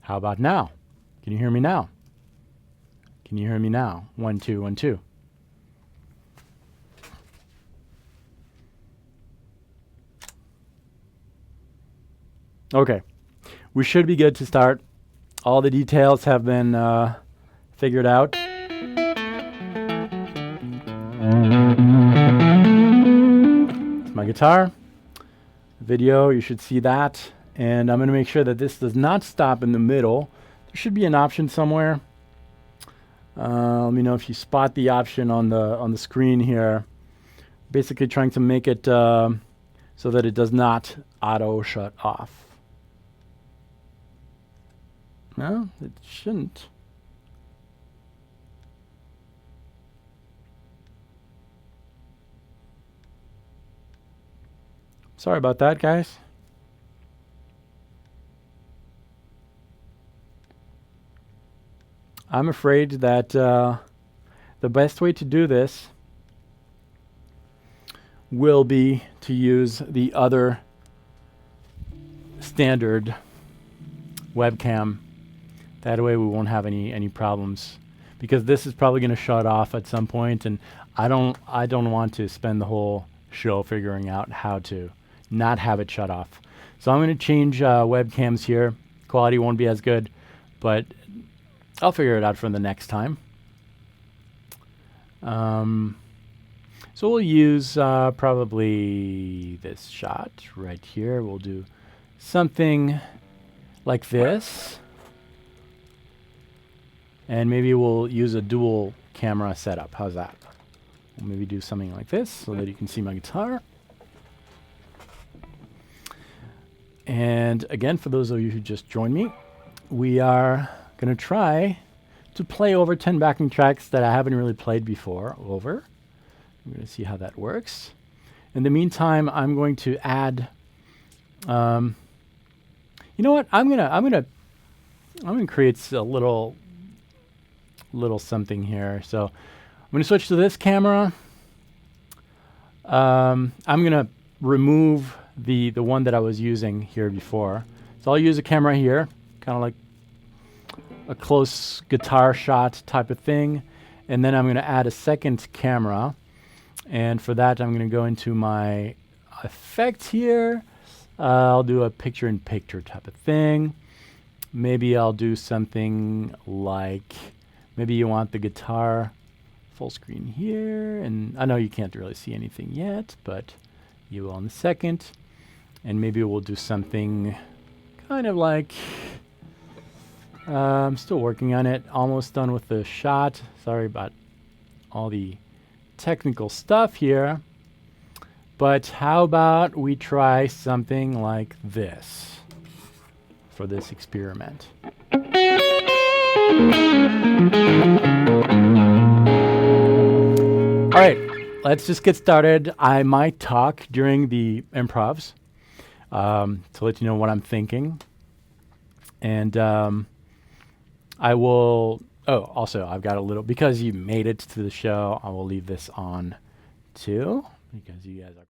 How about now? Can you hear me now? Can you hear me now? 1, 2, 1, 2. Okay, we should be good to start. All the details have been figured out. It's my guitar. Video, you should see that. And I'm going to make sure that this does not stop in the middle. There should be an option somewhere. Let me know if you spot the option on the screen here. Basically trying to make it so that it does not auto shut off. No, it shouldn't. Sorry about that, guys. I'm afraid that the best way to do this will be to use the other standard webcam. That way we won't have any problems, because this is probably going to shut off at some point, and I don't want to spend the whole show figuring out how to not have it shut off. So I'm going to change webcams here. Quality won't be as good, but I'll figure it out for the next time. So we'll use probably this shot right here. We'll do something like this. And maybe we'll use a dual camera setup. How's that? We'll maybe do something like this so that you can see my guitar. And again, for those of you who just joined me, we are going to try to play over 10 backing tracks that I haven't really played before over. We're going to see how that works. In the meantime, I'm going to add, you know what? I'm gonna create a little something here. So I'm going to switch to this camera. I'm going to remove the one that I was using here before. So I'll use a camera here, kind of like a close guitar shot type of thing. And then I'm going to add a second camera. And for that, I'm going to go into my effect here. I'll do a picture-in-picture type of thing. Maybe I'll do something like, maybe you want the guitar full screen here. And I know you can't really see anything yet, but you will in a second. And maybe we'll do something kind of like, I'm still working on it. Almost done with the shot. Sorry about all the technical stuff here. But how about we try something like this for this experiment? All right, let's just get started. I might talk during the improvs to let you know what I'm thinking. And I will, oh, also I've got a little, because you made it to the show, I will leave this on too, because you guys are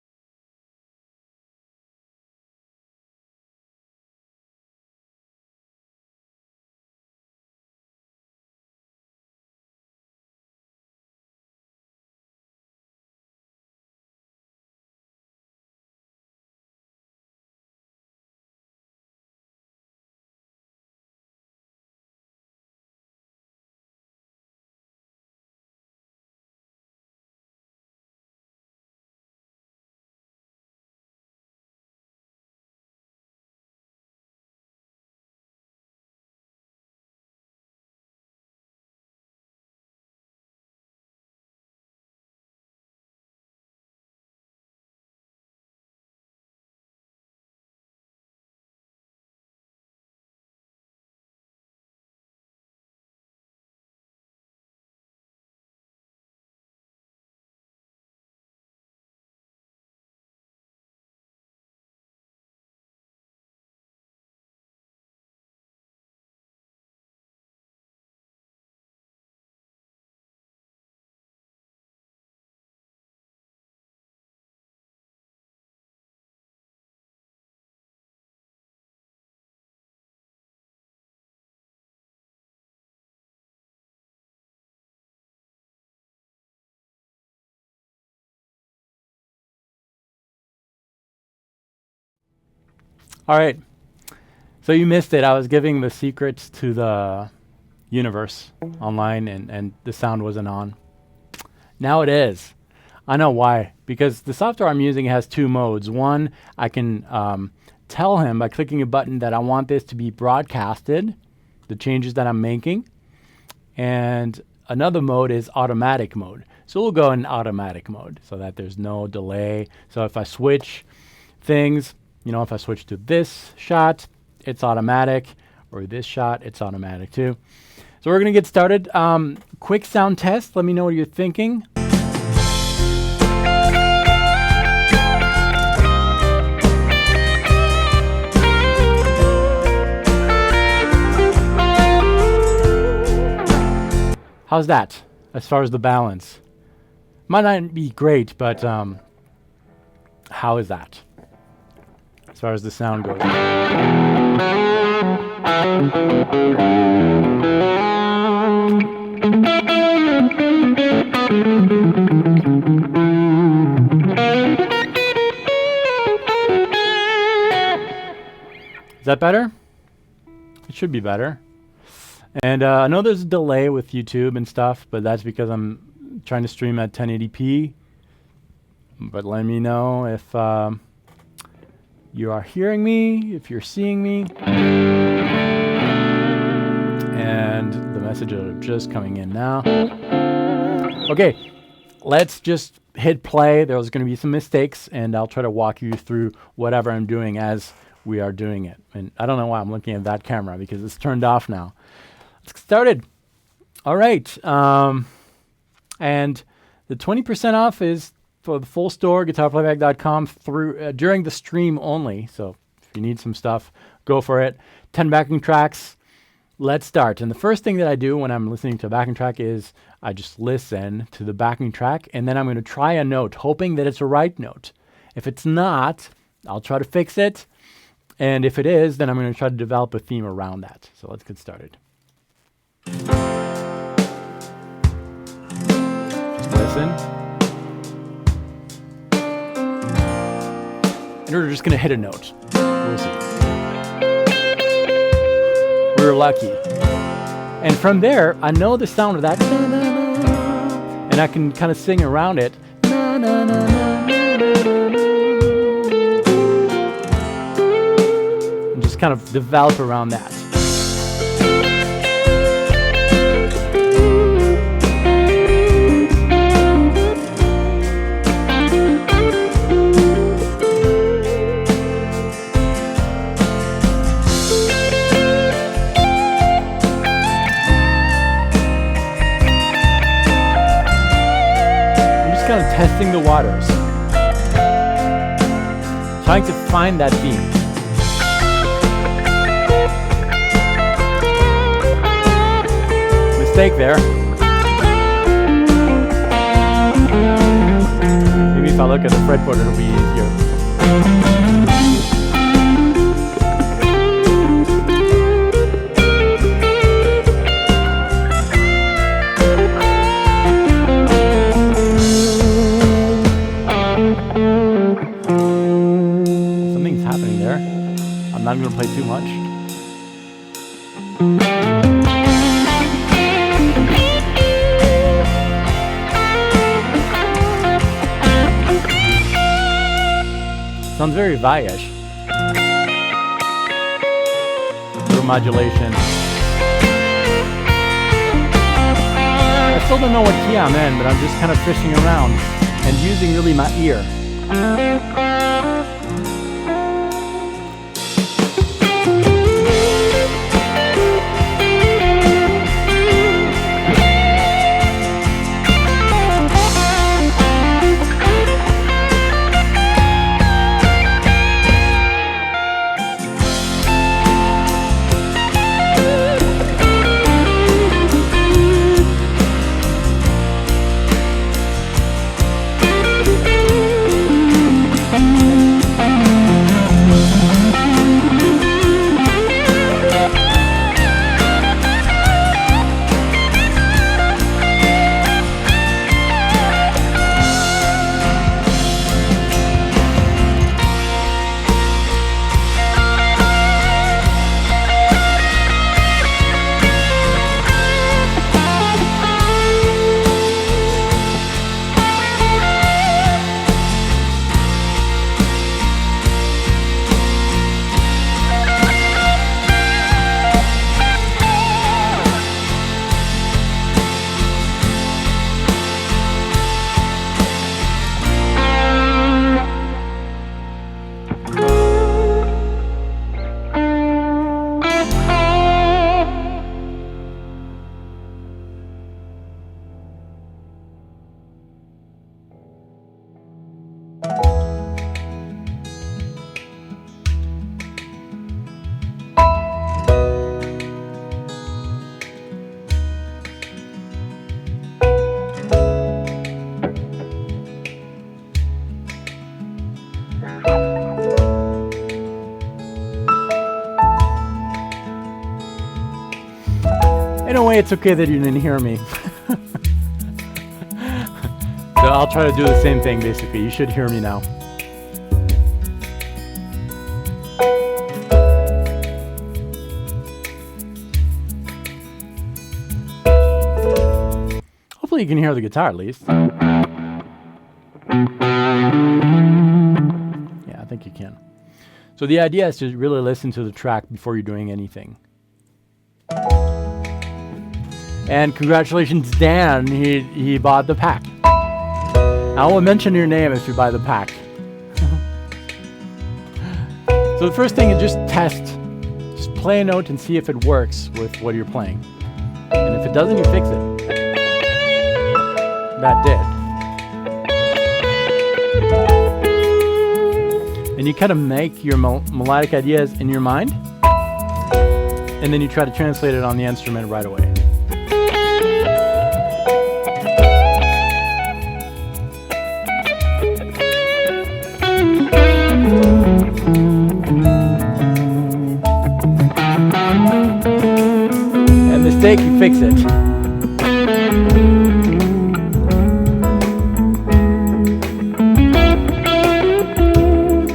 All right. So you missed it. I was giving the secrets to the universe online, and the sound wasn't on. Now it is. I know why. Because the software I'm using has two modes. One, I can tell him by clicking a button that I want this to be broadcasted, the changes that I'm making. And another mode is automatic mode. So we'll go in automatic mode so that there's no delay. So if I switch things, if I switch to this shot, it's automatic, or this shot, it's automatic too. So we're going to get started. Quick sound test. Let me know what you're thinking. How's that as far as the balance? Might not be great, but how is that as far as the sound goes? Is that better? It should be better. And I know there's a delay with YouTube and stuff, but that's because I'm trying to stream at 1080p. But let me know if you are hearing me, if you're seeing me. And the messages are just coming in now. Okay, let's just hit play. There's going to be some mistakes, and I'll try to walk you through whatever I'm doing as we are doing it. And I don't know why I'm looking at that camera, because it's turned off now. Let's get started. All right. And the 20% off is for the full store, guitarplayback.com, through during the stream only. So if you need some stuff, go for it. 10 backing tracks. Let's start. And the first thing that I do when I'm listening to a backing track is I just listen to the backing track, and then I'm going to try a note, hoping that it's a right note. If it's not, I'll try to fix it. And if it is, then I'm going to try to develop a theme around that. So let's get started. Just listen. And we're just going to hit a note. We'll see. We're lucky. And from there, I know the sound of that. And I can kind of sing around it. And just kind of develop around that. Kind of testing the waters, trying to find that theme. Mistake there. Maybe if I look at the fretboard, it'll be easier. I'm not going to play too much. Sounds very Vi-ish. Little modulation. I still don't know what key I'm in, but I'm just kind of fishing around and using really my ear. In a way, it's okay that you didn't hear me. So I'll try to do the same thing, basically. You should hear me now. Hopefully you can hear the guitar at least. Yeah, I think you can. So the idea is to really listen to the track before you're doing anything. And congratulations, Dan. He bought the pack. I will mention your name if you buy the pack. So the first thing is just test. Just play a note and see if it works with what you're playing. And if it doesn't, you fix it. That did. And you kind of make your melodic ideas in your mind, and then you try to translate it on the instrument right away. And mistake, you fix it.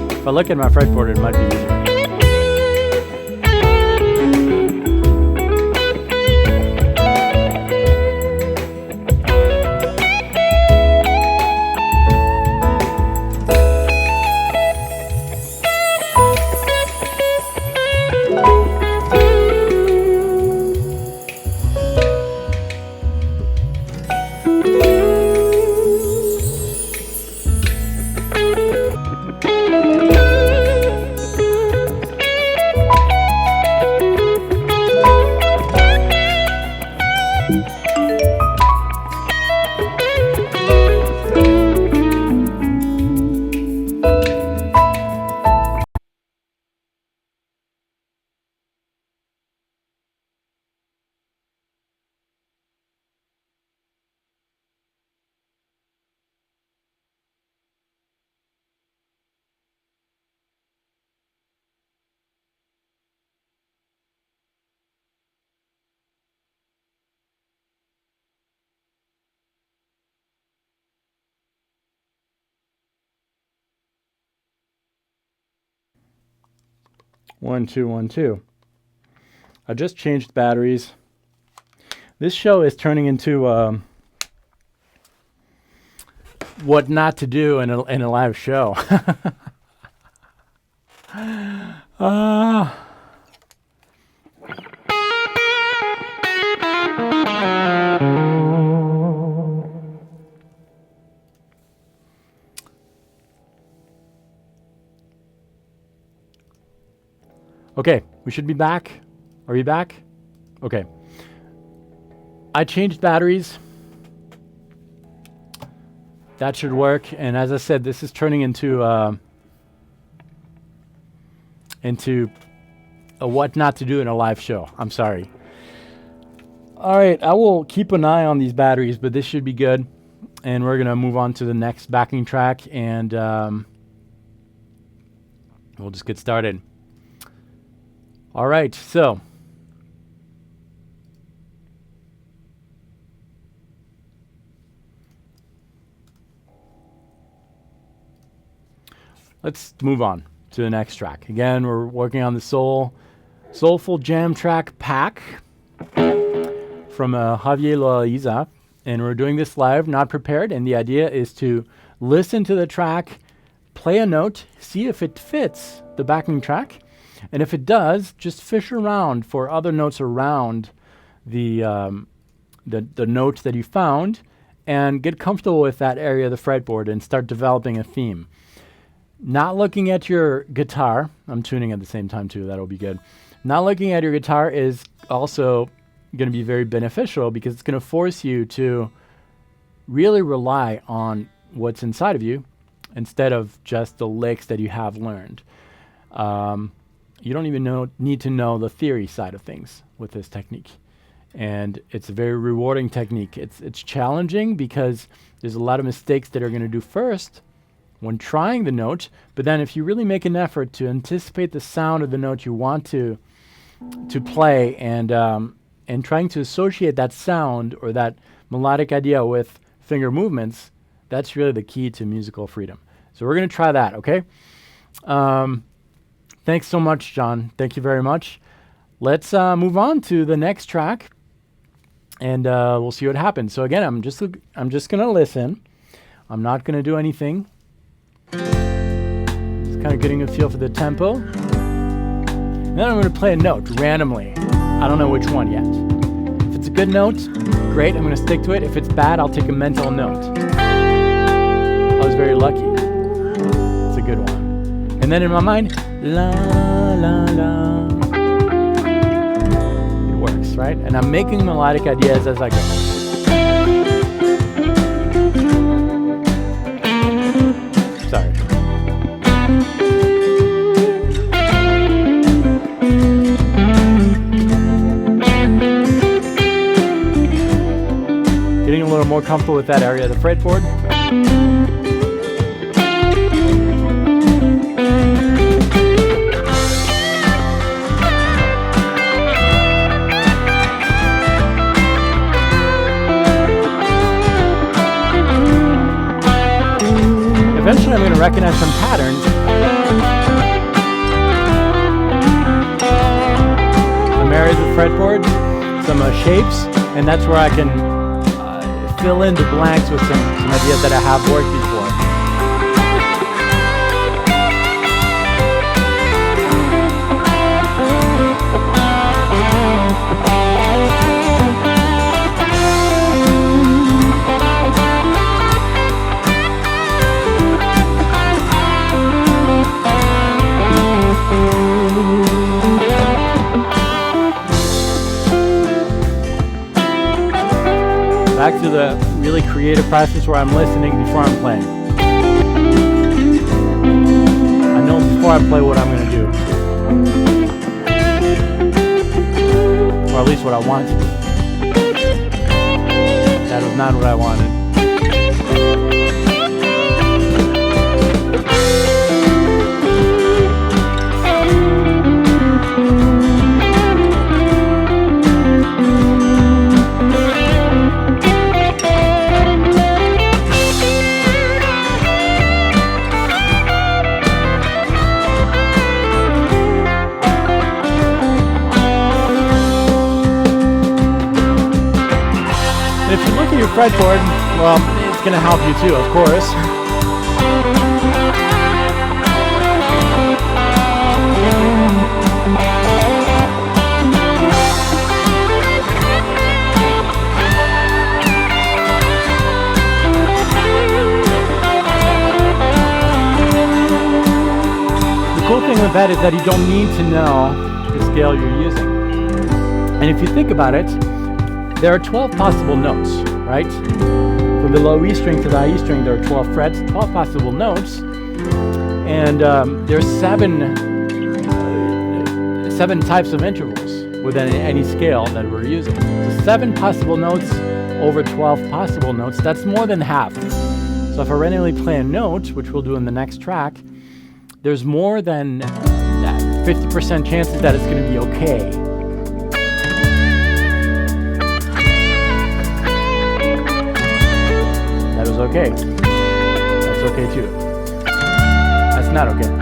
If I look at my fretboard, it might be easier. One, two, 1, 2. I just changed batteries. This show is turning into what not to do in a live show. Okay, we should be back. Are you back? Okay. I changed batteries. That should work. And as I said, this is turning into a what not to do in a live show. I'm sorry. All right, I will keep an eye on these batteries, but this should be good. And we're going to move on to the next backing track, and we'll just get started. All right, so let's move on to the next track. Again, we're working on the Soulful Jam Track Pack from Javier Loaiza, and we're doing this live, not prepared, and the idea is to listen to the track, play a note, see if it fits the backing track, and if it does, just fish around for other notes around the note that you found, and get comfortable with that area of the fretboard and start developing a theme. Not looking at your guitar, I'm tuning at the same time too, that'll be good. Not looking at your guitar is also going to be very beneficial because it's going to force you to really rely on what's inside of you instead of just the licks that you have learned. You don't even need to know the theory side of things with this technique. And it's a very rewarding technique. It's challenging because there's a lot of mistakes that are going to do first when trying the note, but then if you really make an effort to anticipate the sound of the note you want to play and and trying to associate that sound or that melodic idea with finger movements, that's really the key to musical freedom. So we're going to try that, okay? Thanks so much, John. Thank you very much. Let's move on to the next track, and we'll see what happens. So again, I'm just going to listen. I'm not going to do anything. Just kind of getting a feel for the tempo. And then I'm going to play a note randomly. I don't know which one yet. If it's a good note, great, I'm going to stick to it. If it's bad, I'll take a mental note. I was very lucky. It's a good one. And then in my mind, la, la, la. It works, right? And I'm making melodic ideas as I go. Sorry. Getting a little more comfortable with that area of the fretboard. Eventually I'm going to recognize some patterns. Some areas of fretboard, some shapes, and that's where I can fill in the blanks with some ideas that I have worked before. Back to the really creative process where I'm listening before I'm playing. I know before I play what I'm going to do. Or at least what I want to do. That was not what I wanted. Your fretboard, well, it's going to help you too, of course. The cool thing with that is that you don't need to know the scale you're using. And if you think about it, there are 12 possible notes. Right? From the low E string to the high E string, there are 12 frets, 12 possible notes, and there are seven types of intervals within any scale that we're using. So 7 possible notes over 12 possible notes, that's more than half. So if I randomly play a note, which we'll do in the next track, there's more than 50% chances that it's going to be okay. Okay. That's okay too. That's not okay.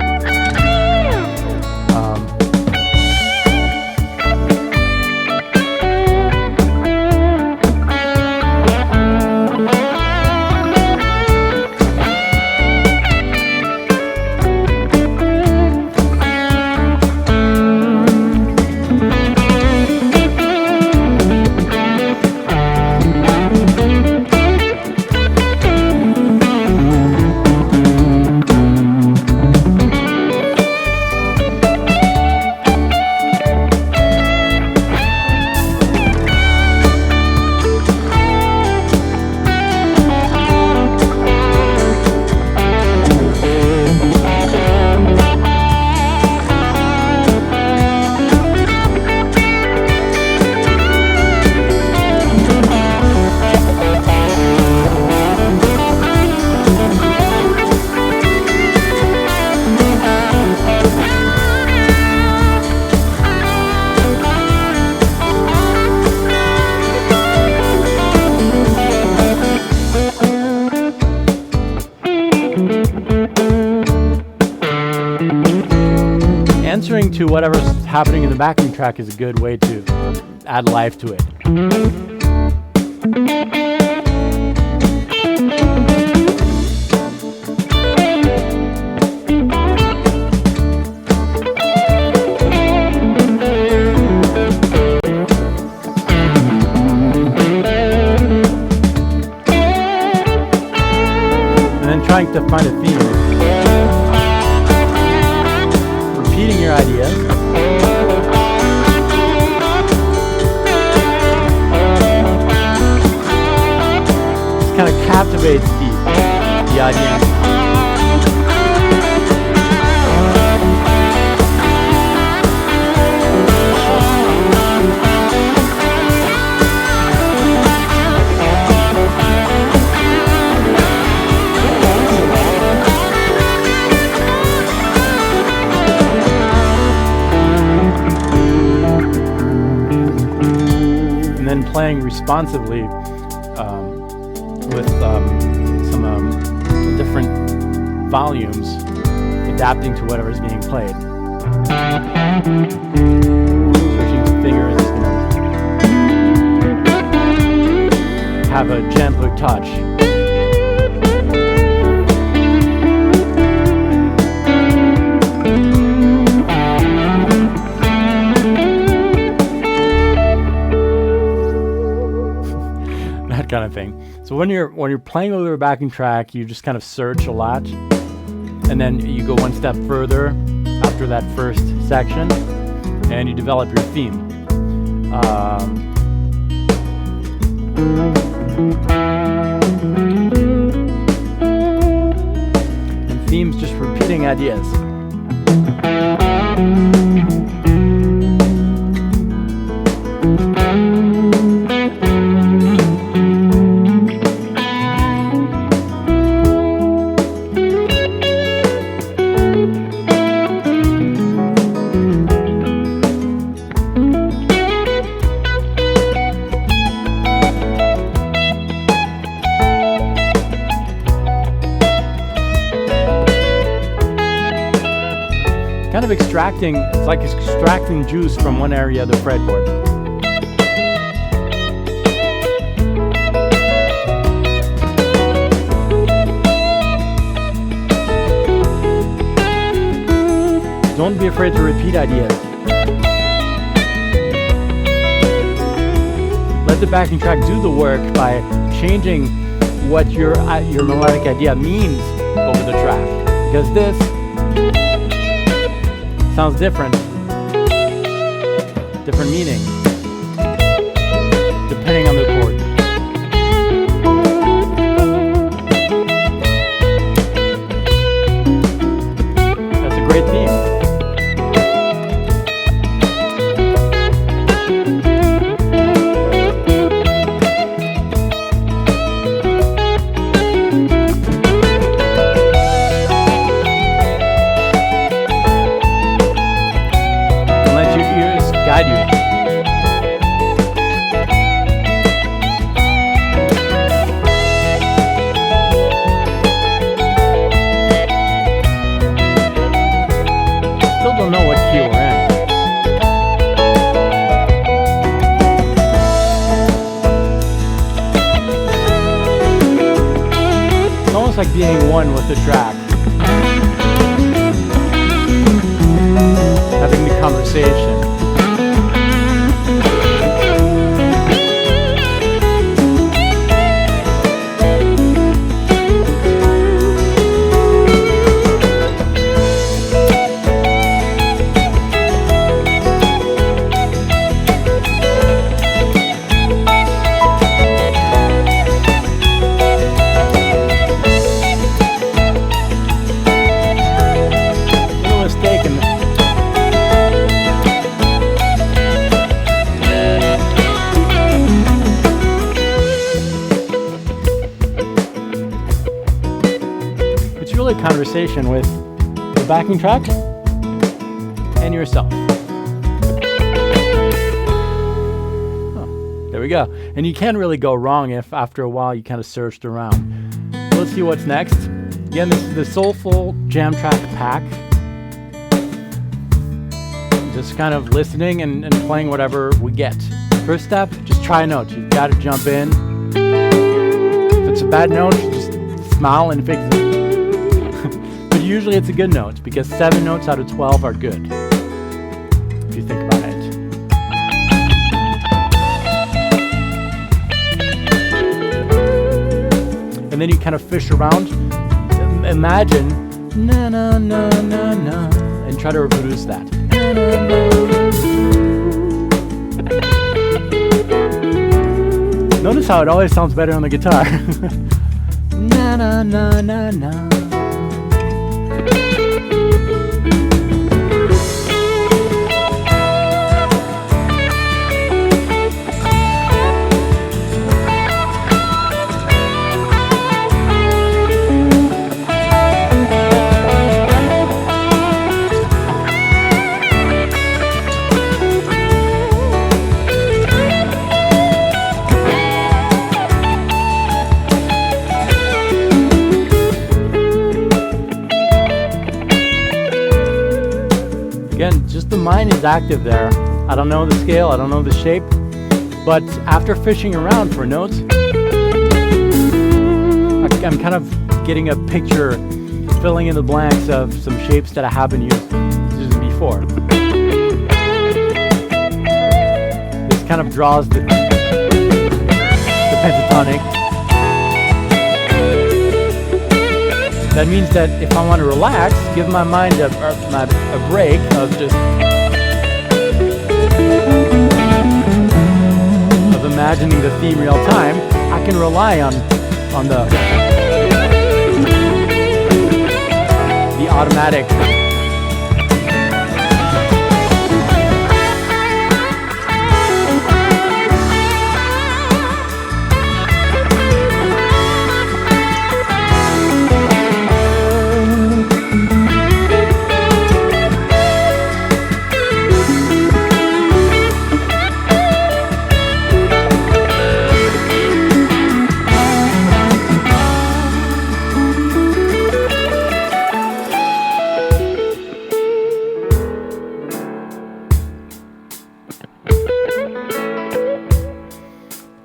to whatever's happening in the backing track is a good way to add life to it. Trying to find a theme, repeating your ideas, just kind of captivates the audience. Playing responsively with some different volumes, adapting to whatever is being played. Switching fingers is going to have a gentler touch. Kind of thing. So when you're playing over a backing track, you just kind of search a lot, and then you go one step further after that first section, and you develop your theme. And themes, just repeating ideas. Kind of extracting, it's like extracting juice from one area of the fretboard. Don't be afraid to repeat ideas. Let the backing track do the work by changing what your melodic idea means over the track. Because this sounds different meaning, depending on the chord. That's a great theme. Guide you. Still don't know what key we're in. It's almost like being one with the track. Having the conversation. Conversation with the backing track and yourself. Oh, there we go. And you can't really go wrong if after a while you kind of searched around. So let's see what's next. Again, this is the Soulful Jam Track Pack. just kind of listening and playing whatever we get. First step, just try a note. You've got to jump in. If it's a bad note, just smile and fix it. But usually it's a good note, because 7 notes out of 12 are good, if you think about it. And then you kind of fish around. Imagine na na na na na, and try to reproduce that. Na, na, na. Notice how it always sounds better on the guitar. Na na na na na. Again, just the mind is active there. I don't know the scale, I don't know the shape, but after fishing around for notes, I'm kind of getting a picture, filling in the blanks of some shapes that I haven't used before. This kind of draws the pentatonic. That means that if I want to relax, give my mind a break of imagining the theme real time, I can rely on the automatic.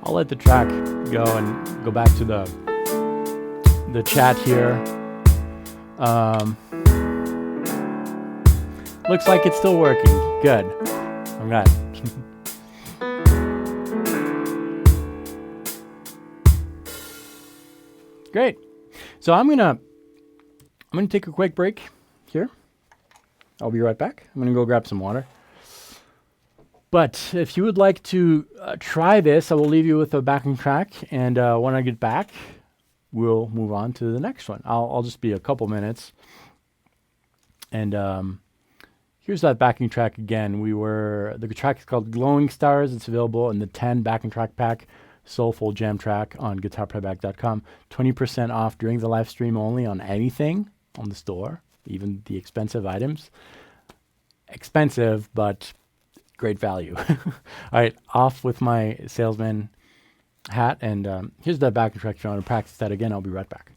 I'll let the track go and go back to the chat here. Looks like it's still working. Good. I'm glad. Great. So I'm gonna take a quick break here. I'll be right back. I'm gonna go grab some water. But if you would like to try this, I will leave you with a backing track, and when I get back, we'll move on to the next one. I'll just be a couple minutes. And here's that backing track again. The track is called Glowing Stars. It's available in the 10 backing track pack, Soulful Jam track on guitarplayback.com. 20% off during the live stream only on anything on the store, even the expensive items. Expensive, but great value. All right, off with my salesman hat, and here's that backing track. If you want to practice that again, I'll be right back.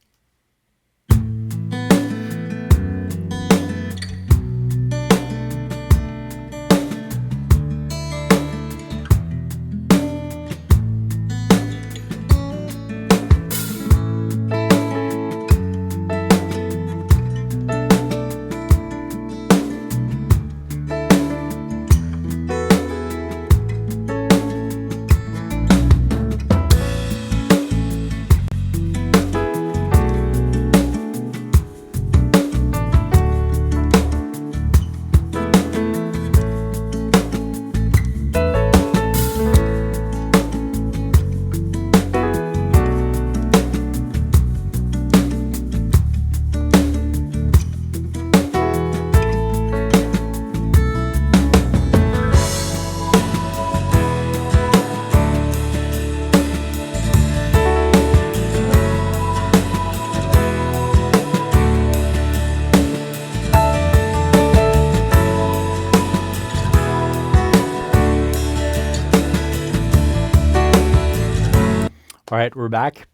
All right, we're back.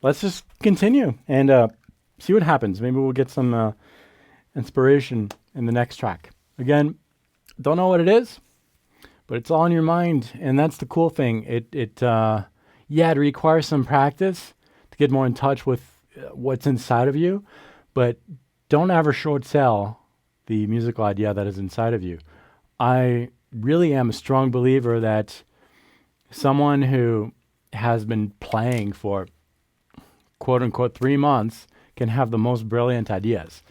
Let's just continue. And see what happens. Maybe we'll get some inspiration in the next track. Again, don't know what it is, but it's all in your mind, and that's the cool thing. It requires some practice to get more in touch with what's inside of you, but don't ever short sell the musical idea that is inside of you. I really am a strong believer that someone who has been playing for quote unquote 3 months can have the most brilliant ideas.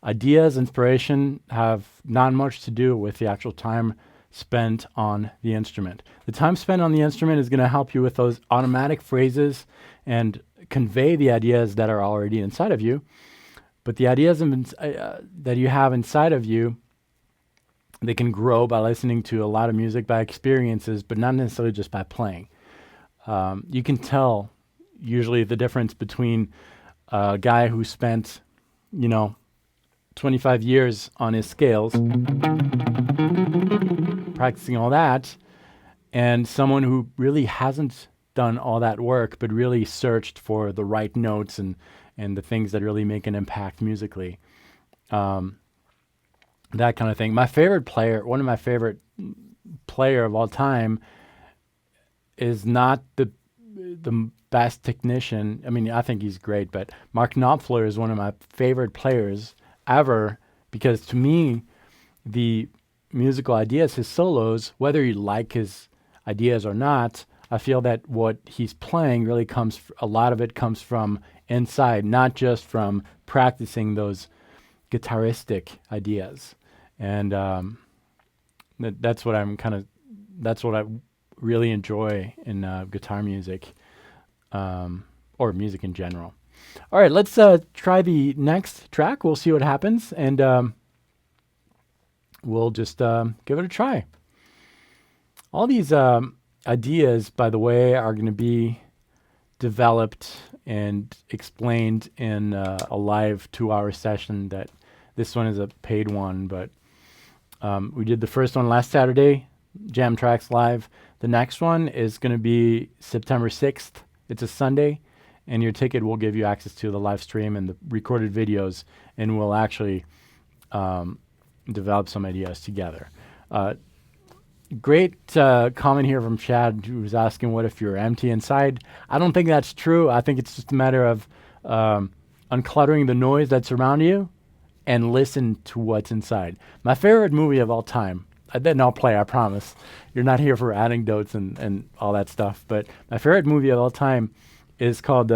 Ideas, inspiration have not much to do with the actual time spent on the instrument. The time spent on the instrument is going to help you with those automatic phrases and convey the ideas that are already inside of you. But the ideas that you have inside of you, they can grow by listening to a lot of music, by experiences, but not necessarily just by playing. You can tell usually the difference between a guy who spent, 25 years on his scales, practicing all that, and someone who really hasn't done all that work, but really searched for the right notes and the things that really make an impact musically. That kind of thing. My favorite player, one of my favorite player of all time, is not the best technician. I mean, I think he's great, but Mark Knopfler is one of my favorite players ever, because to me, the musical ideas, his solos, whether you like his ideas or not, I feel that what he's playing really a lot of it comes from inside, not just from practicing those guitaristic ideas. And that's what I really enjoy in guitar music, or music in general. All right, let's try the next track. We'll see what happens, and we'll just give it a try. All these ideas, by the way, are going to be developed and explained in a live 2-hour session. That this one is a paid one, but we did the first one last Saturday, Jam Tracks Live. The next one is going to be September 6th. It's a Sunday, and your ticket will give you access to the live stream and the recorded videos, and we'll actually develop some ideas together. Great comment here from Chad, who was asking, what if you're empty inside? I don't think that's true. I think it's just a matter of uncluttering the noise that's around you and listen to what's inside. My favorite movie of all time, then I'll play, I promise. You're not here for anecdotes and all that stuff, but my favorite movie of all time is called,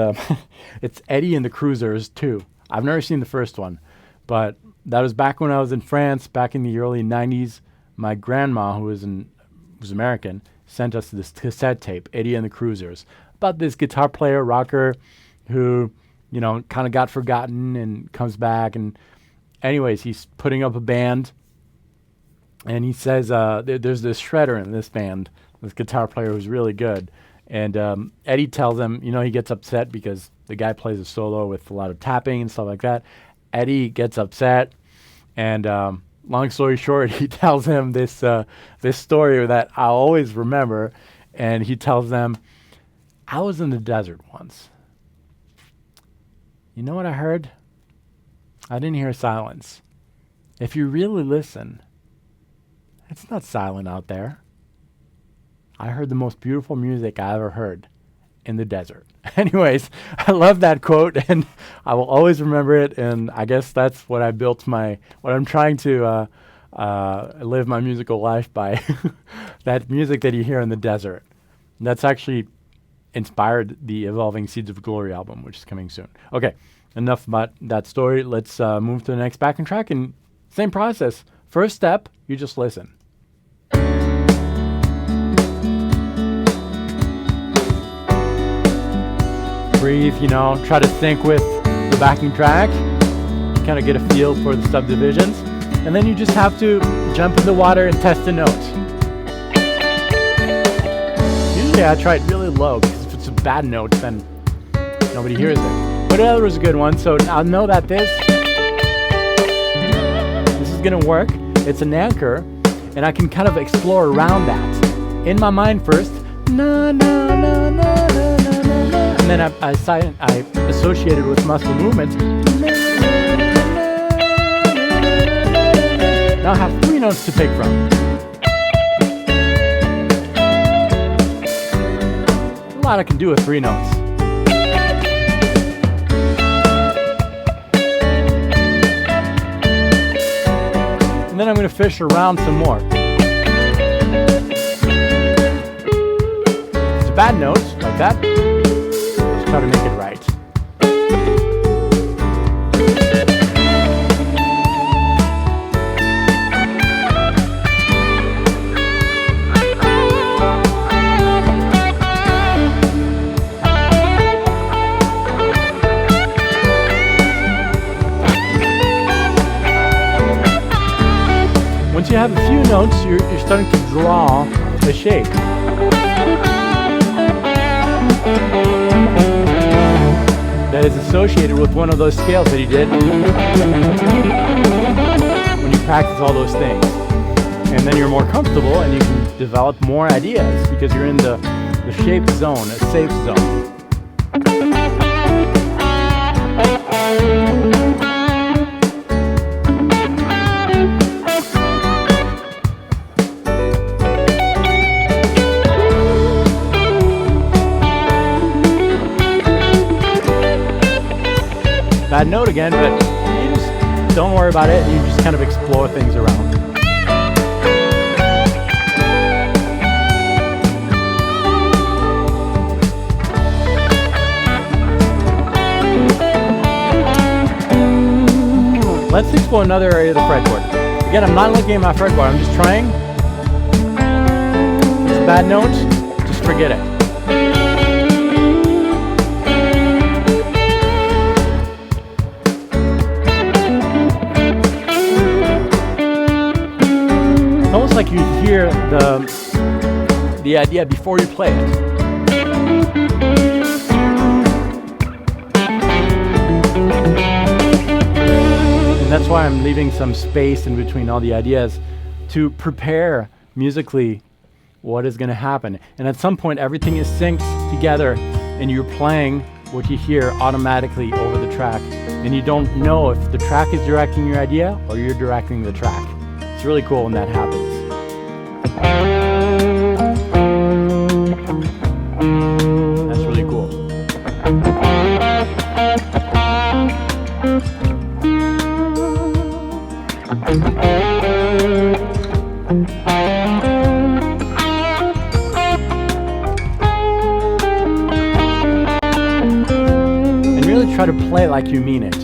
it's Eddie and the Cruisers 2. I've never seen the first one, but that was back when I was in France, back in the early 90s. My grandma, who was American, sent us this cassette tape, Eddie and the Cruisers, about this guitar player, rocker, who, kind of got forgotten and comes back. And anyways, he's putting up a band, and he says there's this shredder in this band, this guitar player who's really good. And Eddie tells him, he gets upset because the guy plays a solo with a lot of tapping and stuff like that. Eddie gets upset, and long story short, he tells him this story that I'll always remember, and he tells them, I was in the desert once. You know what I heard? I didn't hear silence. If you really listen, it's not silent out there. I heard the most beautiful music I ever heard in the desert. Anyways, I love that quote, and I will always remember it, and I guess that's what I'm trying to live my musical life by. That music that you hear in the desert. And that's actually inspired the Evolving Seeds of Glory album, which is coming soon. Okay, enough about that story. Let's move to the next backing track, and same process. First step, you just listen. Breathe, try to sync with the backing track, kind of get a feel for the subdivisions, and then you just have to jump in the water and test a note. Usually I try it really low, because if it's a bad note, then nobody hears it. But the other was a good one, so I'll know that this is going to work. It's an anchor, and I can kind of explore around that. In my mind first, na na na na na na na, and then I associate it with muscle movements. Na, Now I have 3 notes to pick from. A lot I can do with 3 notes. And then I'm going to fish around some more. It's a bad note, like that. Let's try to make it right. Once you have a few notes, you're starting to draw a shape. That is associated with one of those scales that you did when you practice all those things. And then you're more comfortable and you can develop more ideas because you're in the shape zone, a safe zone. Bad note again, but you just don't worry about it. You just kind of explore things around. Let's explore another area of the fretboard. Again, I'm not looking at my fretboard. I'm just trying. It's a bad note. Just forget it. Like you hear the idea before you play it. And that's why I'm leaving some space in between all the ideas to prepare musically what is going to happen. And at some point everything is synced together and you're playing what you hear automatically over the track. And you don't know if the track is directing your idea or you're directing the track. It's really cool when that happens. That's really cool. And really try to play like you mean it.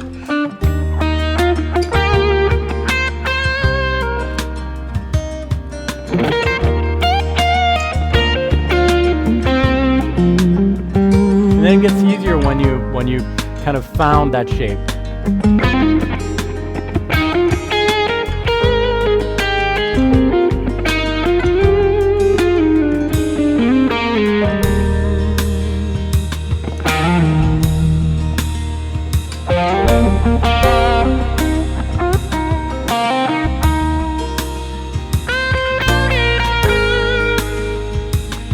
And then it gets easier when you kind of found that shape.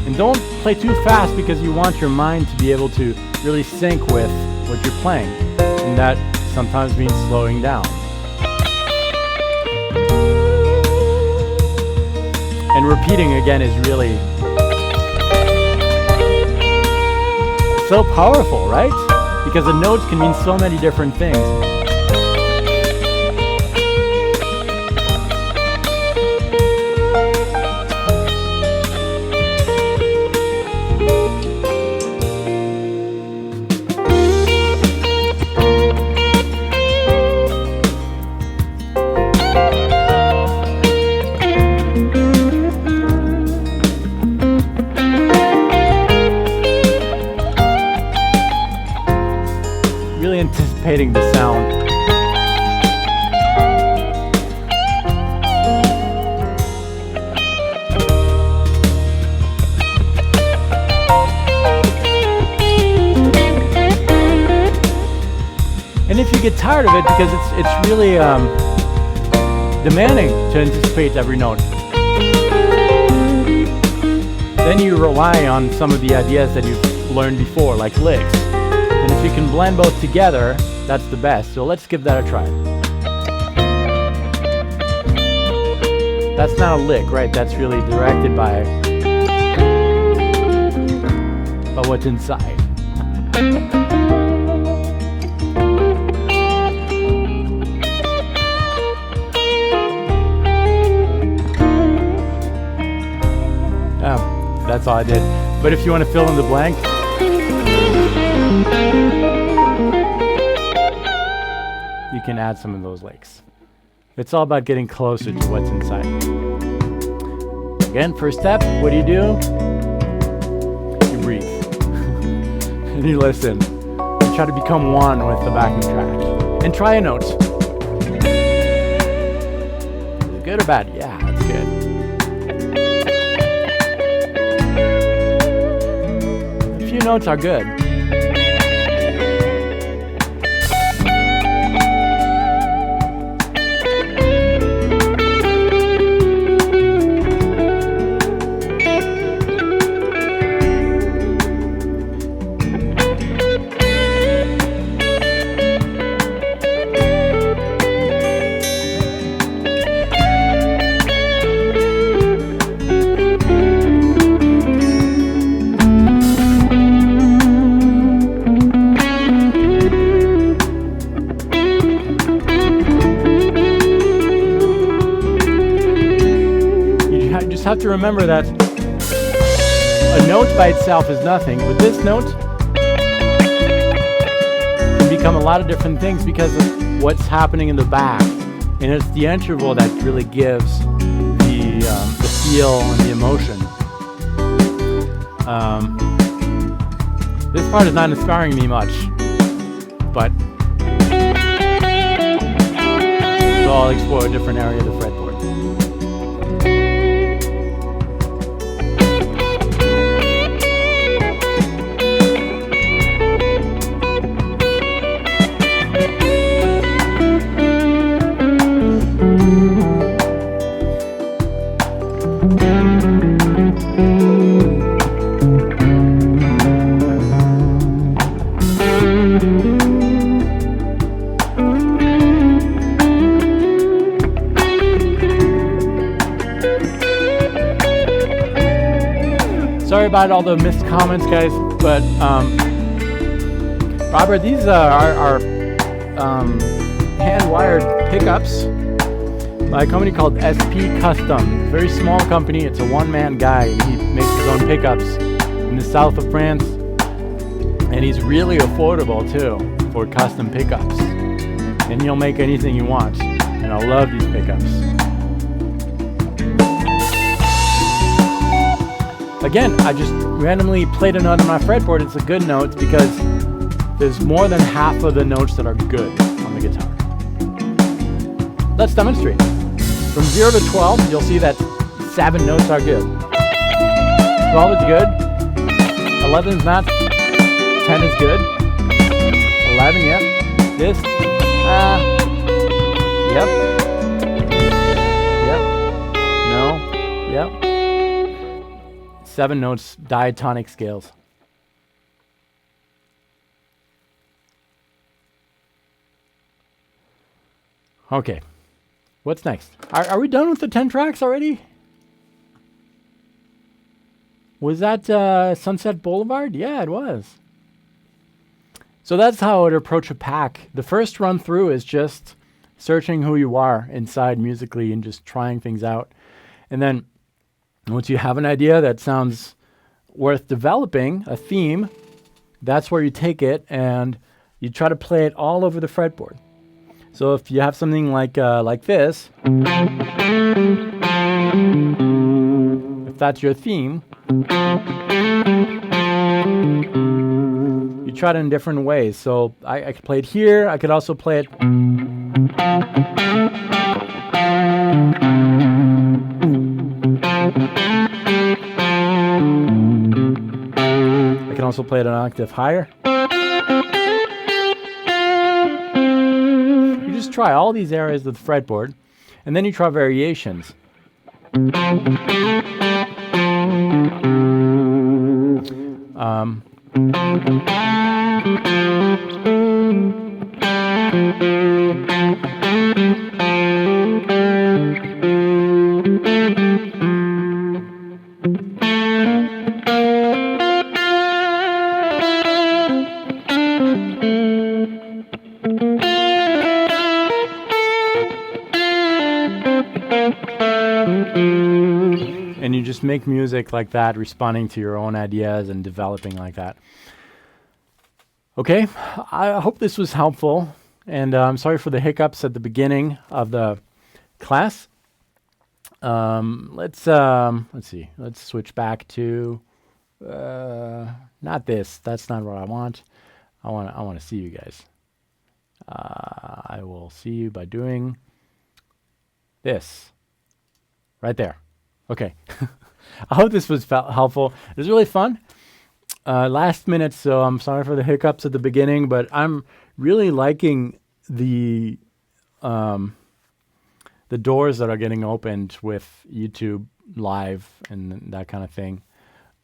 And don't play too fast because you want your mind to be able to really sync with what you're playing. And that sometimes means slowing down. And repeating again is really so powerful, right? Because the notes can mean so many different things. Really anticipating the sound. And if you get tired of it, because it's really demanding to anticipate every note, then you rely on some of the ideas that you've learned before, like licks. And if you can blend both together, that's the best. So let's give that a try. That's not a lick, right? That's really directed by what's inside. That's all I did. But if you want to fill in the blank, you can add some of those licks. It's all about getting closer to what's inside. Again, first step, what do? You breathe. And you listen. You try to become one with the backing track. And try a note. Is it good or bad? Yeah, that's good. A few notes are good. Have to remember that a note by itself is nothing, but this note can become a lot of different things because of what's happening in the back, and it's the interval that really gives the feel and the emotion. This part is not inspiring me much, but so I'll explore a different area of the fretboard. Sorry about all the missed comments, guys, but Robert, these are hand-wired pickups by a company called SP Custom. Very small company. It's a one-man guy, and he makes his own pickups in the south of France, and he's really affordable too for custom pickups, and he'll make anything you want, and I love these pickups. Again, I just randomly played a note on my fretboard. It's a good note because there's more than half of the notes that are good on the guitar. Let's demonstrate. From 0 to 12, you'll see that 7 notes are good. 12 is good. 11 is not. 10 is good. 11, yep. This, yep. Yep. No, yep. 7 notes, diatonic scales. Okay, what's next? Are we done with the 10 tracks already? Was that Sunset Boulevard? Yeah, it was. So that's how I would approach a pack. The first run through is just searching who you are inside musically and just trying things out. And then once you have an idea that sounds worth developing, a theme, that's where you take it and you try to play it all over the fretboard. So if you have something like this, if that's your theme, you try it in different ways. So I could play it here. I could also play it. I can also play it an octave higher. You just try all these areas of the fretboard, and then you try variations. and you just make music like that, responding to your own ideas and developing like that. Okay, I hope this was helpful, and I'm sorry for the hiccups at the beginning of the class. Let's see. Let's switch back to not this. That's not what I want. I want to see you guys. I will see you by doing this right there. Okay. I hope this was helpful. It was really fun. Last minute, so I'm sorry for the hiccups at the beginning, but I'm really liking the doors that are getting opened with YouTube Live and that kind of thing.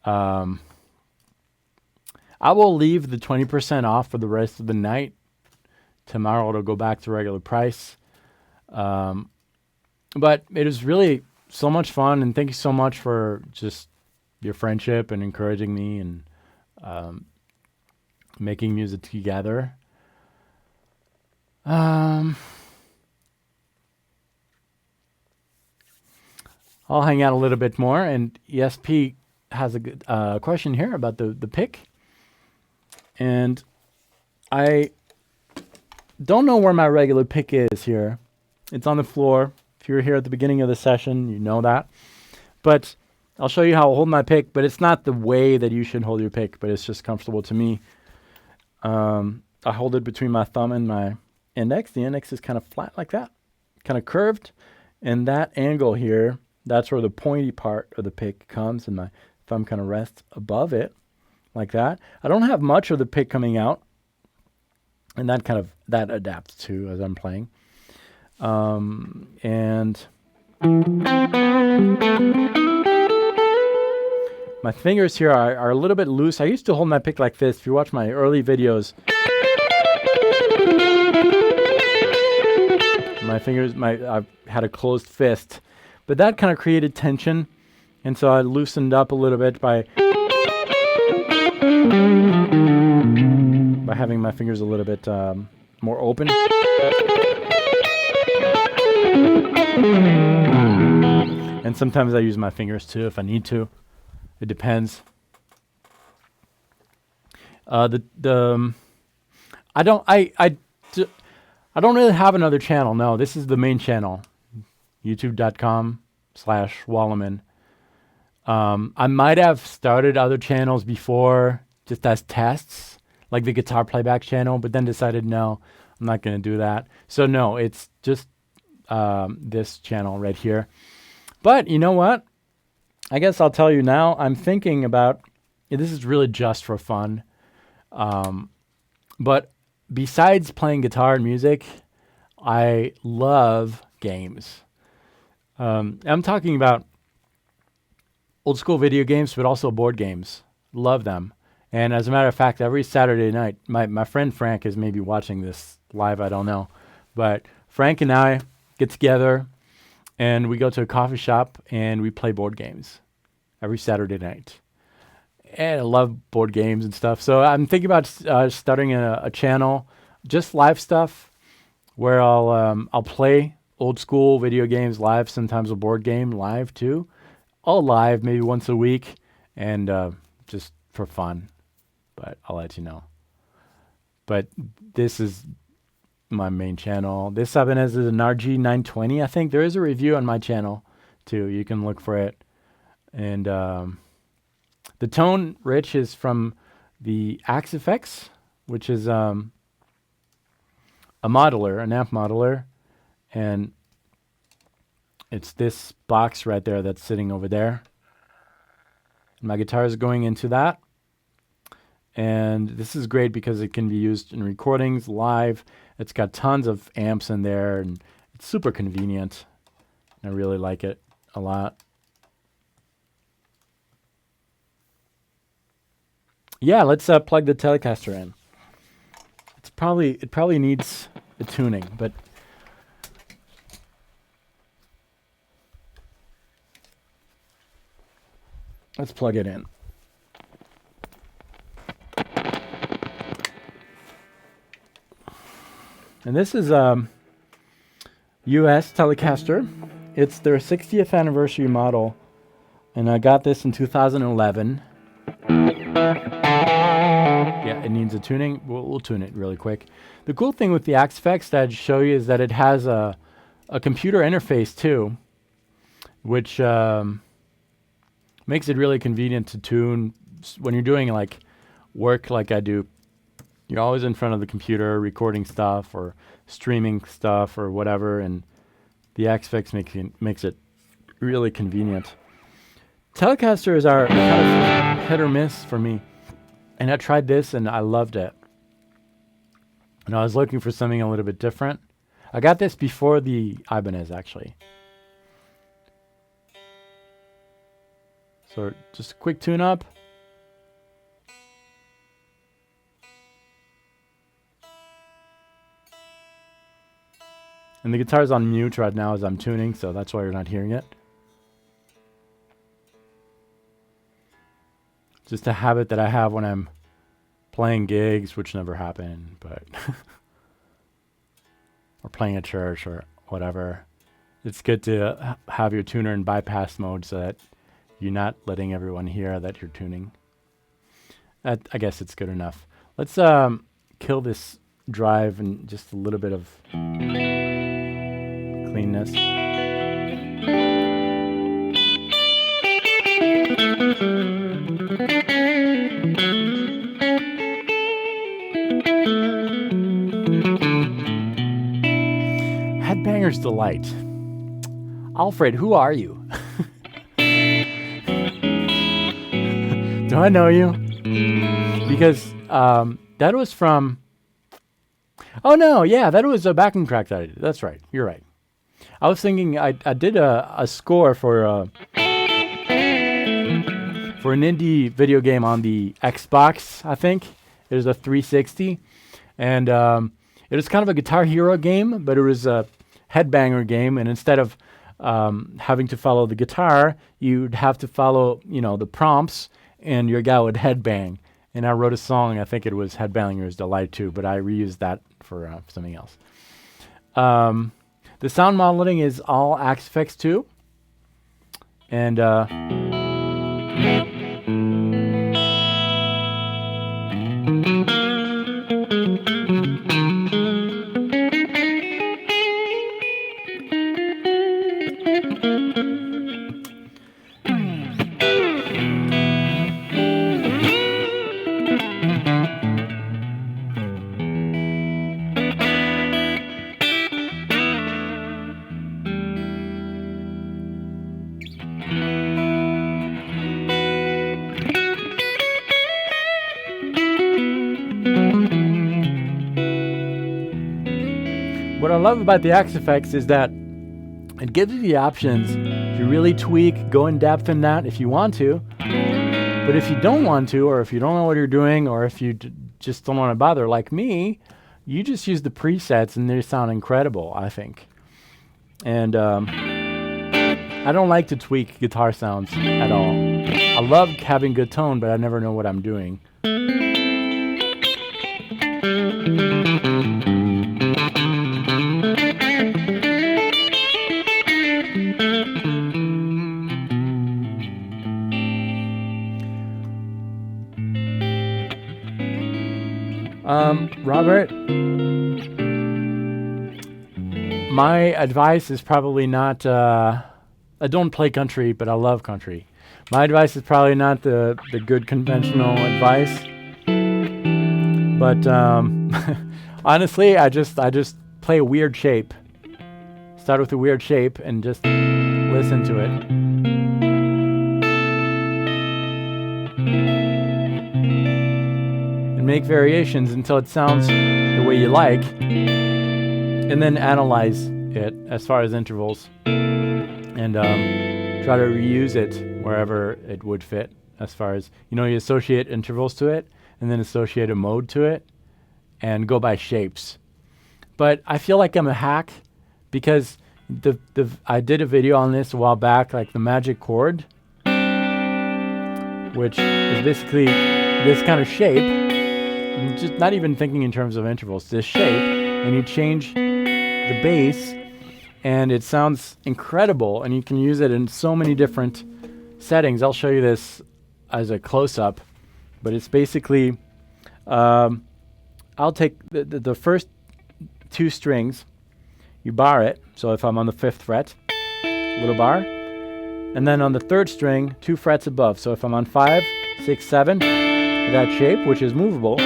I will leave the 20% off for the rest of the night. Tomorrow it'll go back to regular price. But it is really so much fun, and thank you so much for just your friendship and encouraging me and making music together. I'll hang out a little bit more, and ESP has a good question here about the pick. And I don't know where my regular pick is here. It's on the floor. If you were here at the beginning of the session, you know that. But I'll show you how I hold my pick, but it's not the way that you should hold your pick, but it's just comfortable to me. I hold it between my thumb and my index. The index is kind of flat like that, kind of curved. And that angle here, that's where the pointy part of the pick comes, and my thumb kind of rests above it like that. I don't have much of the pick coming out, and that adapts too as I'm playing. And my fingers here are a little bit loose. I used to hold my pick like this. If you watch my early videos, my fingers, I've had a closed fist, but that kind of created tension, and so I loosened up a little bit by having my fingers a little bit more open. And sometimes I use my fingers too if I need to. It depends. I don't really have another channel. No, this is the main channel. YouTube.com/Walleman. I might have started other channels before just as tests, like the Guitar Playback channel, but then decided no, I'm not going to do that. So no, it's just this channel right here. But you know what? I guess I'll tell you now, I'm thinking about, this is really just for fun. But besides playing guitar and music, I love games. I'm talking about old school video games, but also board games. Love them. And as a matter of fact, every Saturday night, my friend Frank is maybe watching this live, I don't know. But Frank and I get together and we go to a coffee shop and we play board games every Saturday night. And I love board games and stuff. So I'm thinking about starting a channel, just live stuff, where I'll play old school video games live, sometimes a board game live too. All live, maybe once a week, and just for fun. But I'll let you know. But this is my main channel. This Ibanez is an RG920. I think there is a review on my channel too. You can look for it. And the tone, Rich, is from the Axe Effects, which is a modeler, an amp modeler. And it's this box right there that's sitting over there. My guitar is going into that. And this is great because it can be used in recordings, live. It's got tons of amps in there, and it's super convenient. I really like it a lot. Yeah, let's plug the Telecaster in. It probably needs a tuning, but let's plug it in. And this is a US Telecaster. It's their 60th anniversary model. And I got this in 2011. Yeah, it needs a tuning. We'll tune it really quick. The cool thing with the Axe Effects that I'd show you is that it has a computer interface too, which makes it really convenient to tune when you're doing like work like I do. You're always in front of the computer recording stuff or streaming stuff or whatever, and the Axe Effects makes it really convenient. Telecasters are kind of hit or miss for me, and I tried this and I loved it. And I was looking for something a little bit different. I got this before the Ibanez actually. So just a quick tune-up. And the guitar's on mute right now as I'm tuning, so that's why you're not hearing it. Just a habit that I have when I'm playing gigs, which never happen, but or playing at church or whatever. It's good to have your tuner in bypass mode so that you're not letting everyone hear that you're tuning. I guess it's good enough. Let's kill this drive and just a little bit of cleanness. Headbanger's Delight. Alfred, who are you? Do I know you? Because that was from... Oh no, yeah, that was a backing track that I did. That's right, you're right. I was thinking I did a score for an indie video game on the Xbox, I think. It was a 360. And it was kind of a Guitar Hero game, but it was a headbanger game. And instead of having to follow the guitar, you'd have to follow, the prompts, and your guy would headbang. And I wrote a song, I think it was Headbanger's Delight too, but I reused that for something else. The sound modeling is all Axe Effects too. And what I love about the Axe Effects is that it gives you the options to really tweak, go in depth in that if you want to. But if you don't want to, or if you don't know what you're doing, or if you just don't want to bother, like me, you just use the presets and they sound incredible, I think. And I don't like to tweak guitar sounds at all. I love having good tone, but I never know what I'm doing. Robert, my advice is probably not, I don't play country, but I love country. My advice is probably not the good conventional advice. But honestly, I just play a weird shape. Start with a weird shape and just listen to it. And make variations until it sounds the way you like, and then analyze it as far as intervals, and try to reuse it wherever it would fit. As far as, you associate intervals to it, and then associate a mode to it, and go by shapes. But I feel like I'm a hack, because I did a video on this a while back, like the magic chord, which is basically this kind of shape. Just not even thinking in terms of intervals, this shape, and you change the bass, and it sounds incredible, and you can use it in so many different settings. I'll show you this as a close-up, but it's basically, I'll take the first 2 strings, you bar it, so if I'm on the 5th fret, little bar, and then on the 3rd string, 2 frets above, so if I'm on 5, 6, 7, that shape, which is movable,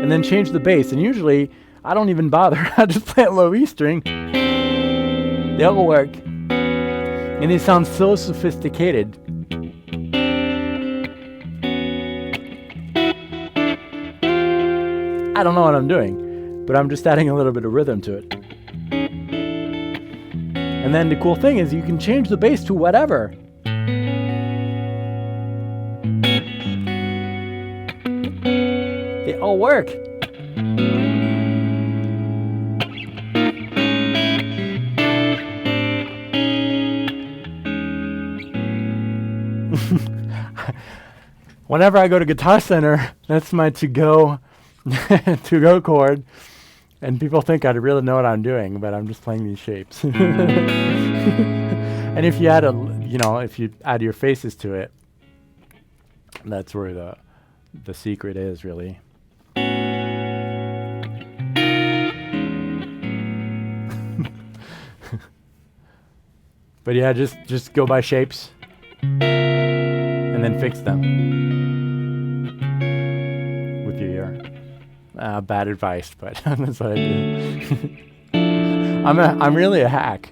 and then change the bass, and usually, I don't even bother, I just play a low E string, they all work, and they sound so sophisticated. I don't know what I'm doing, but I'm just adding a little bit of rhythm to it. And then the cool thing is you can change the bass to whatever. They all work. Whenever I go to Guitar Center, that's my to-go chord, and people think I really know what I'm doing, but I'm just playing these shapes. And if you add if you add your faces to it, that's where the secret is, really. But yeah, just go by shapes and then fix them with your ear. Bad advice, but that's what I do. I'm really a hack.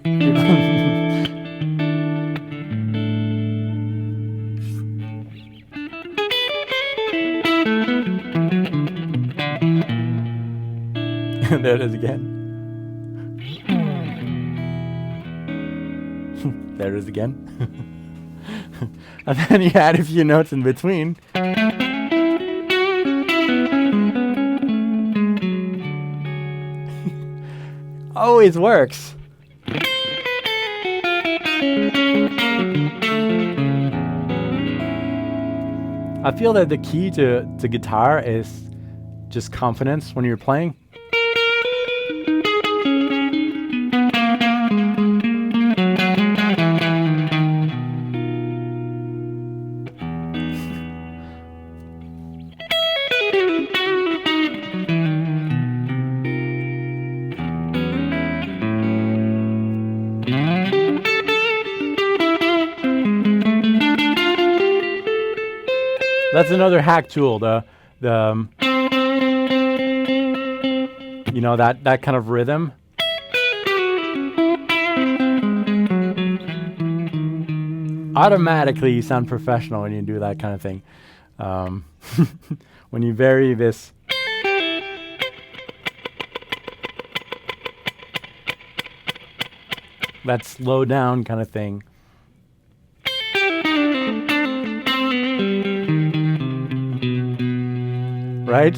There it is again. There it is again. And then you add a few notes in between. Always works. I feel that the key to guitar is just confidence when you're playing. That's another hack tool, that kind of rhythm. Automatically you sound professional when you do that kind of thing. When you vary this. That slow down kind of thing. Right?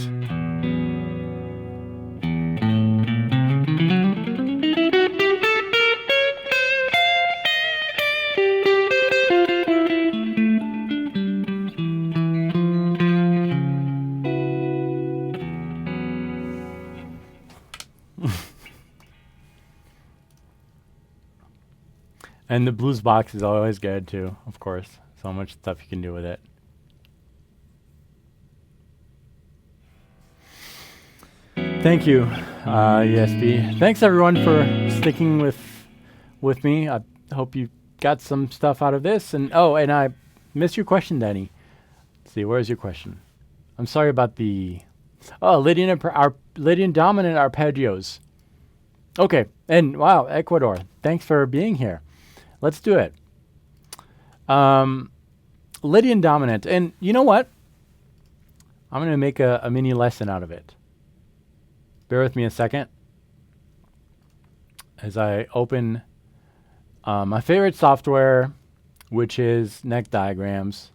And the blues box is always good too, of course. So much stuff you can do with it. Thank you, ESP. Thanks everyone for sticking with me. I hope you got some stuff out of this. And I missed your question, Danny. Let's see, where's your question? I'm sorry about the Lydian dominant arpeggios. Okay, and wow, Ecuador. Thanks for being here. Let's do it. Lydian dominant, and you know what? I'm going to make a mini lesson out of it. Bear with me a second as I open my favorite software, which is neck diagrams.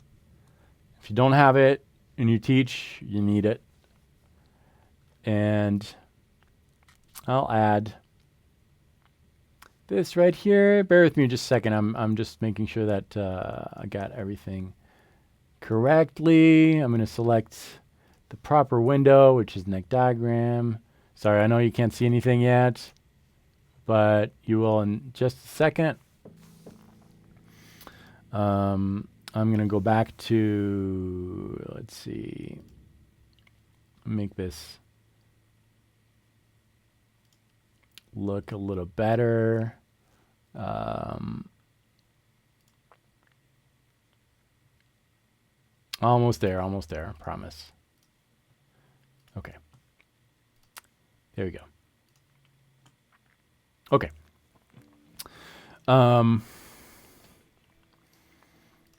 If you don't have it and you teach, you need it. And I'll add this right here. Bear with me just a second. I'm just making sure that I got everything correctly. I'm going to select the proper window, which is neck diagram. Sorry, I know you can't see anything yet, but you will in just a second. I'm going to go back to, let's see, make this look a little better. Almost there, I promise. Okay. There we go. Okay. I'm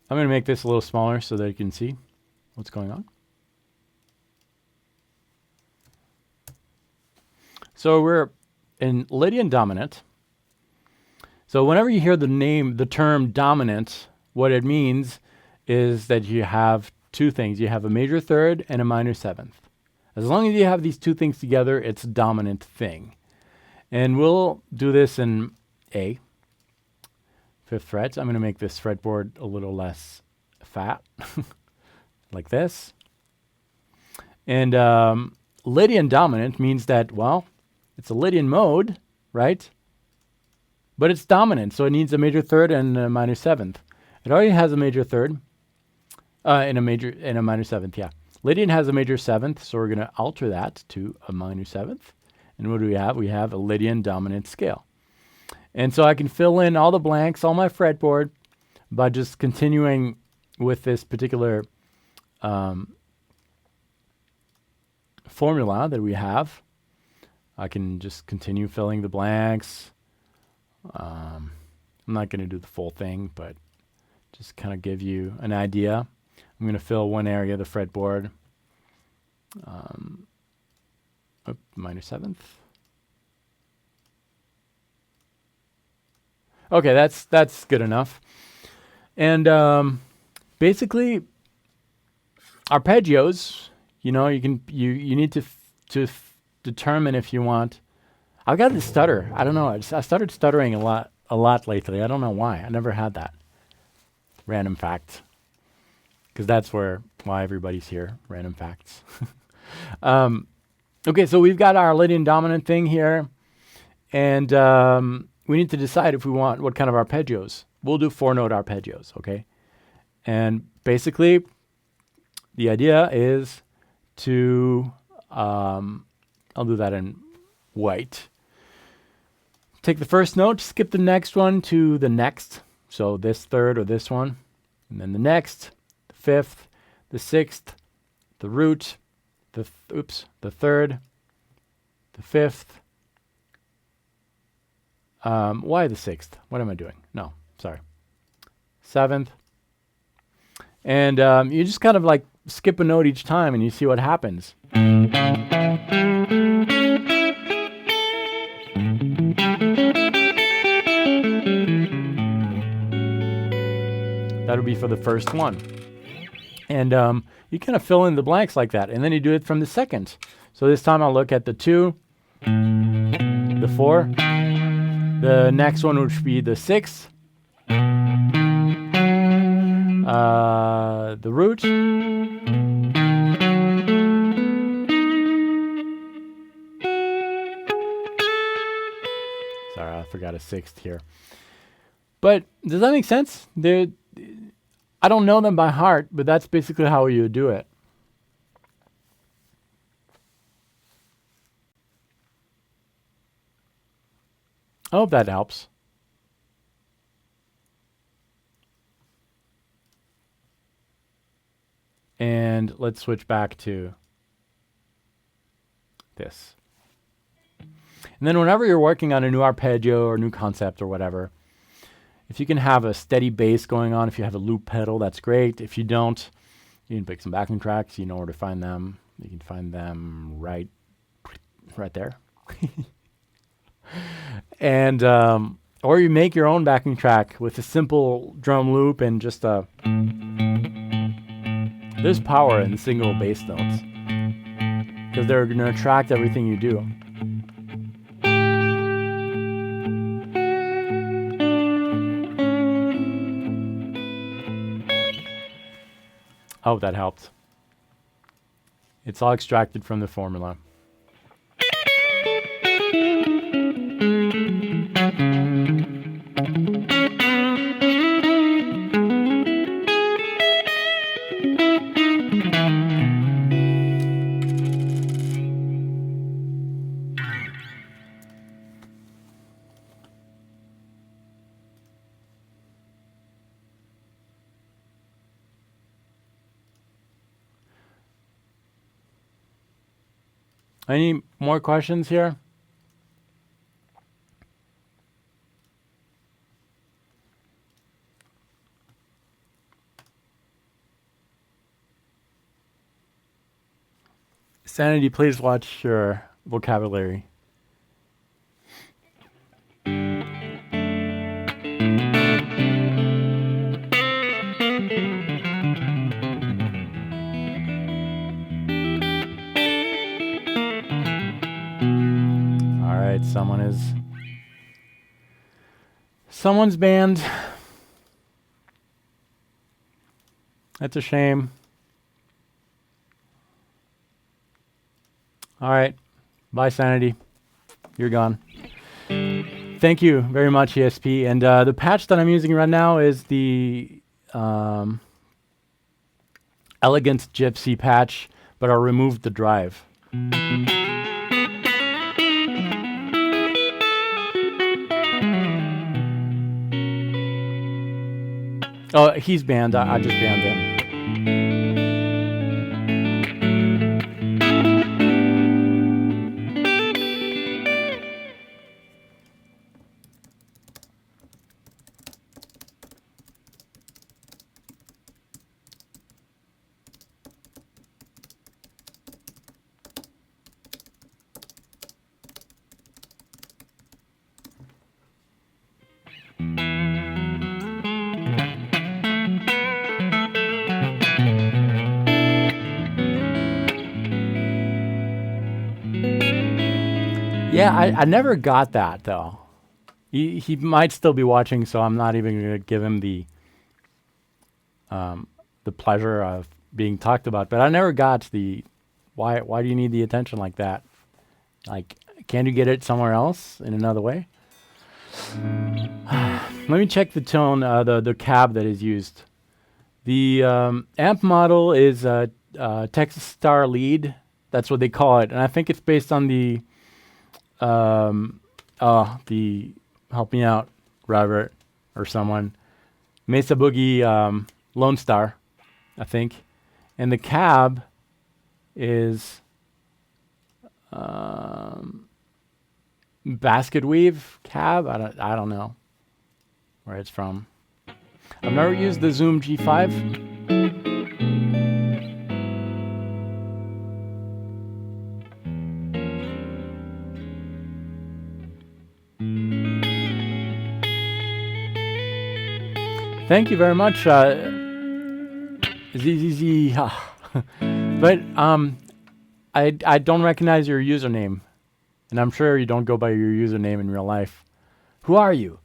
going to make this a little smaller so that you can see what's going on. So we're in Lydian dominant. So whenever you hear the term dominant, what it means is that you have two things. You have a major third and a minor seventh. As long as you have these two things together, it's a dominant thing. And we'll do this in A, 5th fret. I'm going to make this fretboard a little less fat, like this. And Lydian dominant means that, well, it's a Lydian mode, right? But it's dominant, so it needs a major third and a minor seventh. It already has a major third, and a minor seventh, yeah. Lydian has a major seventh, so we're going to alter that to a minor seventh. And what do we have? We have a Lydian dominant scale. And so I can fill in all the blanks on my fretboard by just continuing with this particular formula that we have. I can just continue filling the blanks. I'm not going to do the full thing, but just kind of give you an idea. I'm going to fill one area of the fretboard. Minor seventh. Okay, that's good enough. And basically, arpeggios, you know, you need to determine if you want. I've got this stutter. I don't know. I started stuttering a lot lately. I don't know why. I never had that. Random fact, because that's why everybody's here. Random facts. Okay, so we've got our Lydian dominant thing here, and we need to decide if we want what kind of arpeggios. We'll do 4-note arpeggios, okay? And basically, the idea is to, I'll do that in white. Take the first note, skip the next one to the next. So this third or this one, and then the next, the fifth, the sixth, the root, the third, the fifth. Why the sixth? What am I doing? No, sorry. Seventh. And you just kind of like skip a note each time and you see what happens. That'll be for the first one. And you kind of fill in the blanks like that. And then you do it from the second. So this time I'll look at the 2, the 4. The next one would be the 6. The root. Sorry, I forgot a 6th here. But does that make sense? I don't know them by heart, but that's basically how you do it. I hope that helps. And let's switch back to this. And then whenever you're working on a new arpeggio or new concept or whatever, if you can have a steady bass going on, if you have a loop pedal, that's great. If you don't, you can pick some backing tracks. You know where to find them. You can find them right there. And or you make your own backing track with a simple drum loop and just there's power in single bass notes because they're going to attract everything you do. I hope that helped. It's all extracted from the formula. Any more questions here? Sanity, please watch your vocabulary. All right, someone's banned. That's a shame. All right. Bye, Sanity. You're gone. Thank you very much, ESP. And the patch that I'm using right now is the Elegant Gypsy patch, but I'll remove the drive. Oh, he's banned. I just banned him. Yeah, I never got that though. He might still be watching, so I'm not even going to give him the pleasure of being talked about. But I never got the why do you need the attention like that? Like, can't you get it somewhere else in another way? Let me check the tone, the cab that is used. The amp model is Texas Star Lead. That's what they call it, and I think it's based on the help me out, Robert or someone, Mesa Boogie Lone Star, I think, and the cab is Basket Weave cab. I don't know where it's from. I've never used the Zoom G5. Thank you very much, ZZZ. But I don't recognize your username, and I'm sure you don't go by your username in real life. Who are you?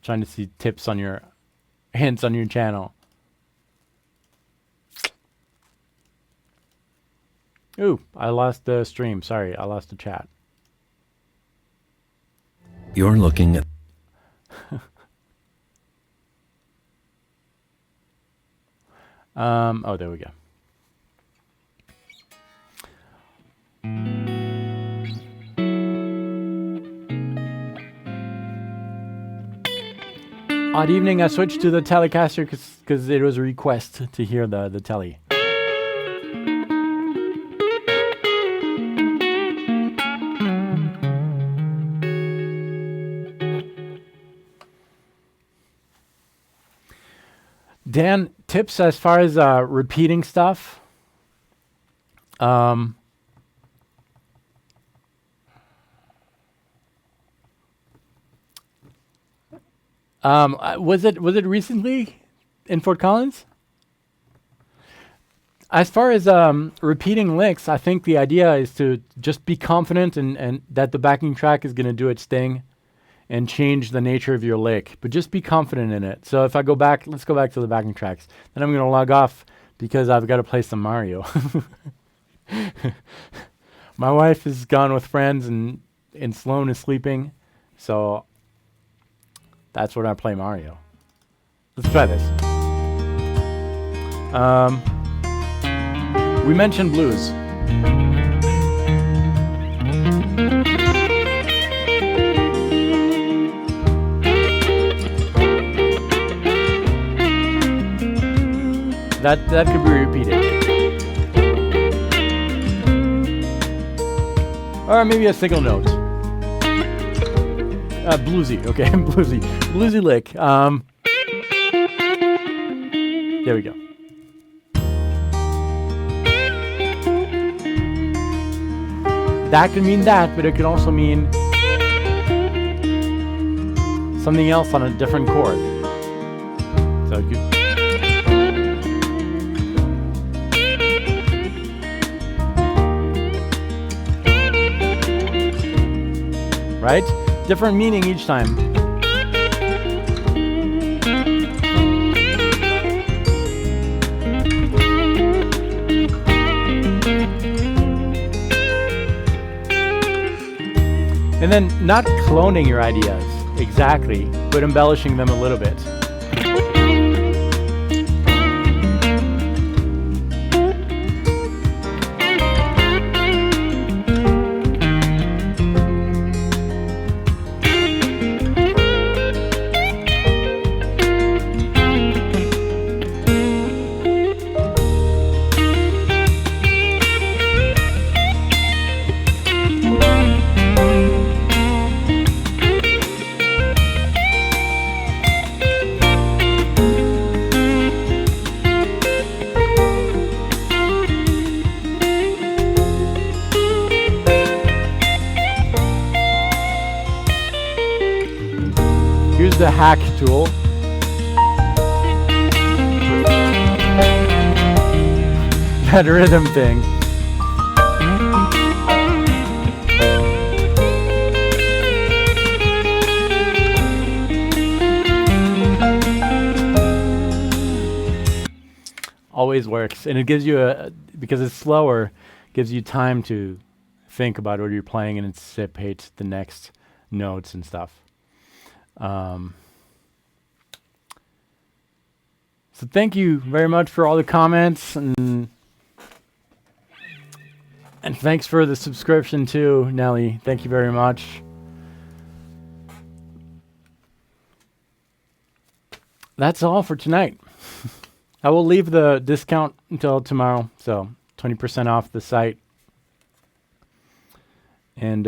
Trying to see tips on your hints on your channel. Ooh, I lost the stream. Sorry, I lost the chat. You're looking at... oh, there we go. Odd evening, I switched to the Telecaster because it was a request to hear the Tele. Dan, tips as far as repeating stuff. Was it recently in Fort Collins? As far as repeating licks, I think the idea is to just be confident and that the backing track is going to do its thing and change the nature of your lick, but just be confident in it. So if I go back, let's go back to the backing tracks. Then I'm going to log off because I've got to play some Mario. My wife is gone with friends and Sloan is sleeping, so that's when I play Mario. Let's try this. We mentioned blues. That could be repeated. Or maybe a single note. Bluesy, okay, bluesy lick. There we go. That could mean that, but it could also mean something else on a different chord. So it could, right? Different meaning each time. And then not cloning your ideas exactly, but embellishing them a little bit. Here's the hack tool. That rhythm thing. Always works, and it gives you because it's slower, gives you time to think about what you're playing and anticipate the next notes and stuff. So thank you very much for all the comments, and thanks for the subscription too, Nelly. Thank you very much. That's all for tonight. I will leave the discount until tomorrow, so 20% off the site. And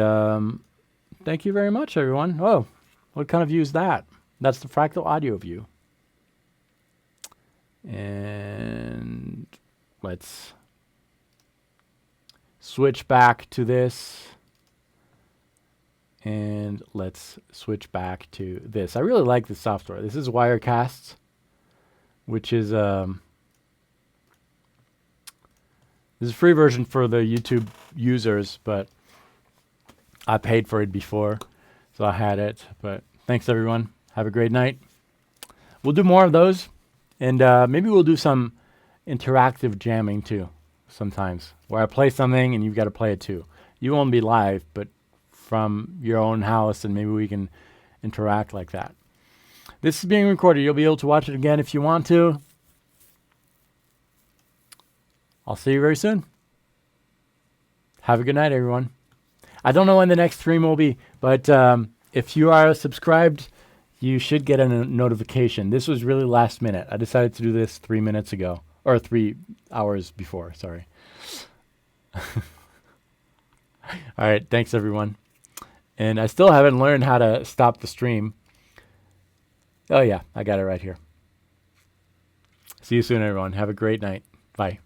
thank you very much, everyone. Oh, what kind of view is that? That's the fractal audio view. And let's switch back to this. And let's switch back to this. I really like this software. This is Wirecast, which is this is a free version for the YouTube users, but I paid for it before, so I had it. But thanks, everyone. Have a great night. We'll do more of those, and maybe we'll do some interactive jamming too sometimes, where I play something and you've got to play it too. You won't be live, but from your own house, and maybe we can interact like that. This is being recorded. You'll be able to watch it again if you want to. I'll see you very soon. Have a good night, everyone. I don't know when the next stream will be, but if you are subscribed, you should get a notification. This was really last minute. I decided to do this 3 minutes ago, or 3 hours before, sorry. All right, thanks, everyone. And I still haven't learned how to stop the stream. Oh, yeah, I got it right here. See you soon, everyone. Have a great night. Bye.